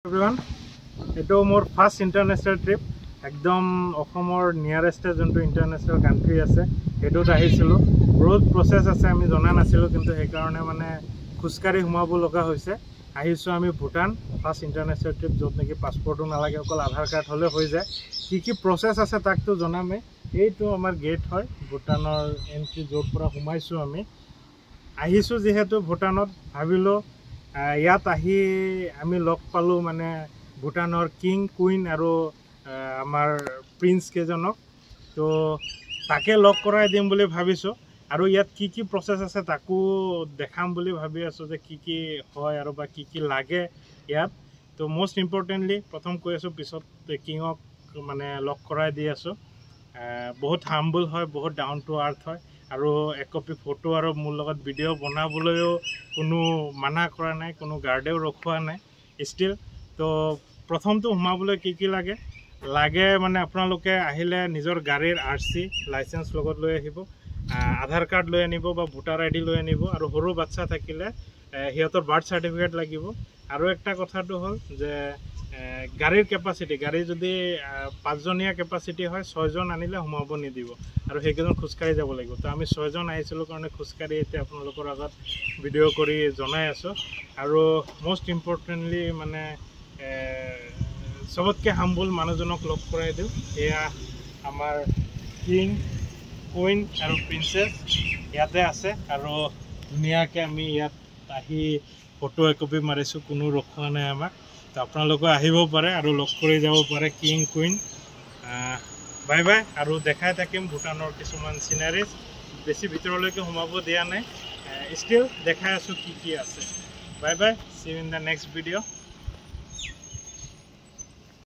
everyone, eto mor first international trip ekdom okhomor nearest jonto international country ase eto ahisilu road process ase ami jona nasilu kintu he karone mane khuskari humabo loga hoise ahisu ami Bhutan first international trip jot neki passport na lage okol Aadhaar card hole hoi jay ki process ase tak to joname ei to amar gate hoy Bhutanor entry jot pura humaisu ami ahisu jehetu Bhutanot bhabilo ইয়াত আহি আমি লগ পালো মানে ভুটানৰ king queen আৰু আমাৰ prince কেজনক তো তাকে লগ কৰাই দিম বুলি ভাবিছো আৰু ইয়াত কি প্ৰসেস আছে তাকো দেখাম বুলি ভাবি আছো যে কি হয় আৰু বা কি লাগে ইয়াত তো মোস্ট ইম্পৰ্টেন্টলি প্ৰথম কৈ আছো পিছত কিংক মানে লগ কৰাই দি আছো বহুত হাম্বল হয় বহুত ডাউন টু আৰ্থ হয় আৰু এক কপি ফটো আৰু মোৰ লগত ভিডিও বনাবলৈও কোনো মানা কৰা নাই কোনো গাৰ্ডেও ৰখোৱা নাই ষ্টিল তো প্ৰথমটো হুমাবলৈ কি লাগে মানে আপোনালোকে আহিলে নিজৰ গাড়ীৰ আৰসি লাইসেন্স লগত লৈ আহিব আধাৰ কাৰ্ড লৈ আনিব বা ভোটাৰ আইডি লৈ আনিব আৰু সৰু বাচ্চা থাকিলে হিয়তৰ বাৰ্থ সাৰ্টিফিকেট লাগিব আৰু একটা কথাটো হ'ল যে গাড়ীৰ ক্যাপাসিটি গাড়ী যদি 5 জনীয়া ক্যাপাসিটি হয় 6 জন আনিলে হুমাব নিদিব আৰু হেকেজন খুচকাৰি যাব লাগিব তো আমি 6 জন আহিছিলো কাৰণে খুচকাৰি এতে আপোনালোকৰ আগত ভিডিও কৰি জনাই আছো আৰু মোস্ট ইম্পৰ্টেন্টলি মানে সবতকে হাম্বল মানুহজনক লগ কৰাই দিও এয়া আমাৰ কিং কুইন আৰু প্ৰিন্সেছ ইয়াতে আছে আৰু দুনিয়াকে আমি ইয়াত আহি ফটো একপি মাৰিছো কোনো ৰখোৱা নাই আমাক তো আপোনালোকে আহিব পাৰে আৰু লগ কৰি যাব পাৰে কিং কুইন বাই বাই আৰু দেখাই থাকিম ভুটানৰ কিছুমান সিনাৰিজ বেছি ভিতৰলৈকে হুমাব দিয়া নাই ষ্টিল দেখাই আছো কি আছে bye bye C U in the next video